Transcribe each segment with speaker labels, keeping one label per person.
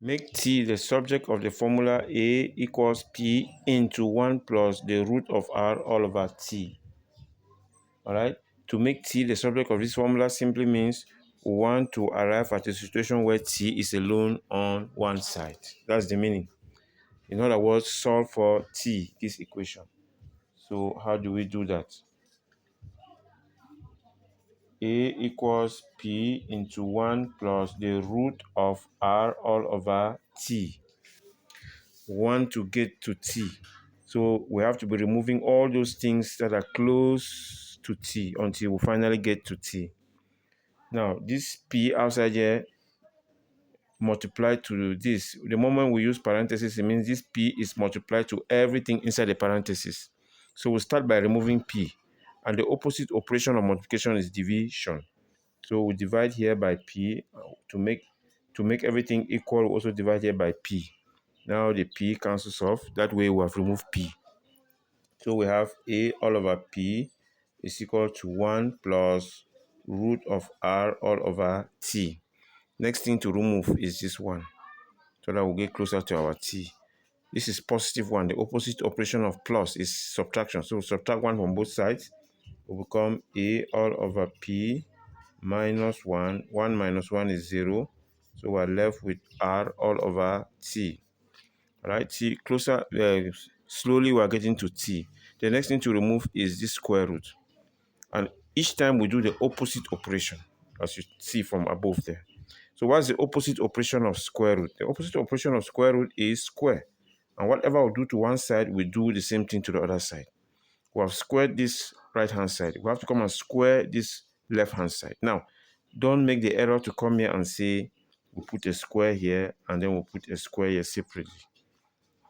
Speaker 1: Make t the subject of the formula a equals p into 1 plus the root of r all over t. All right? To make t the subject of this formula simply means we want to arrive at a situation where t is alone on one side. That's the meaning. In other words, solve for t, this equation. So how do we do that? A equals p into 1 plus the root of r all over t. We want to get to t. So we have to be removing all those things that are close to t until we finally get to t. Now, this p outside here multiplied to this. The moment we use parentheses, it means this p is multiplied to everything inside the parentheses. So we start by removing p. And the opposite operation of multiplication is division. So we divide here by p to make everything equal. We also divide here by p. Now the p cancels off. That way we have removed p. So we have a all over p is equal to 1 plus root of r all over t. Next thing to remove is this one, so that we'll get closer to our t. This is positive 1. The opposite operation of plus is subtraction. So we'll subtract 1 from both sides. It will become a all over p minus 1. 1 minus 1 is 0. So we're left with r all over t. All right, t closer, slowly we're getting to t. The next thing to remove is this square root. And each time we do the opposite operation, as you see from above there. So what's the opposite operation of square root? The opposite operation of square root is square. And whatever we do to one side, we do the same thing to the other side. We have squared this right-hand side. We have to come and square this left-hand side. Now, don't make the error to come here and say, we put a square here, and then we'll put a square here separately.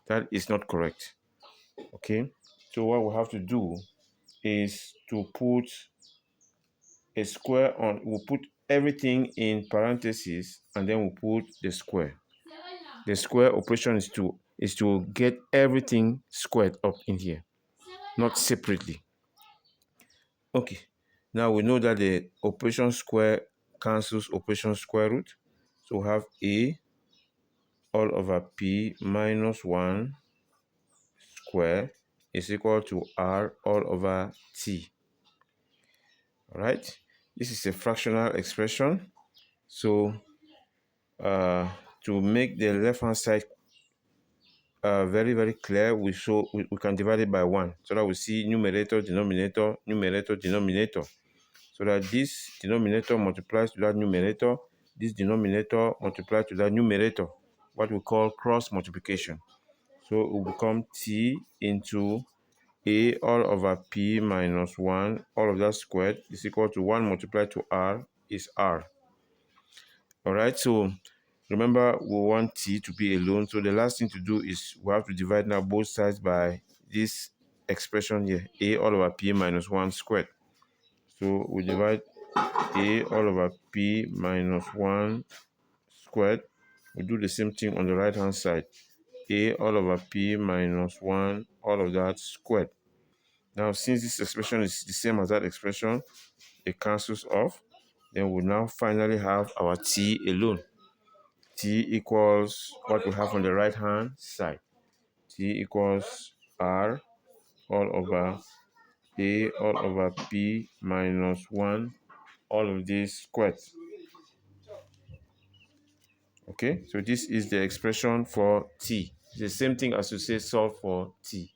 Speaker 1: That is not correct. Okay? So what we have to do is to put a square on, we'll put everything in parentheses, and then we'll put the square. The square operation is to get everything squared up in here, not separately. Okay, now we know that the operation square cancels operation square root. So we have a all over p minus 1 square is equal to r all over t. All right, this is a fractional expression. So to make the left hand side very clear, we can divide it by 1, so that we see numerator, denominator, numerator, denominator, so that this denominator multiplies to that numerator, this denominator multiplies to that numerator, what we call cross multiplication. So it will become t into a all over p minus 1, all of that squared is equal to 1 multiplied to r is r. All right, so remember we want t to be alone, so the last thing to do is we have to divide now both sides by this expression here, a all over p minus 1 squared. So we divide a all over p minus 1 squared. We do the same thing on the right hand side, a all over p minus 1 all of that squared. Now since this expression is the same as that expression, it cancels off. Then we now finally have our t alone. T equals what we have on the right hand side. T equals r all over a all over p minus 1 all of this squared. Okay, so this is the expression for t. It's the same thing as to say solve for t.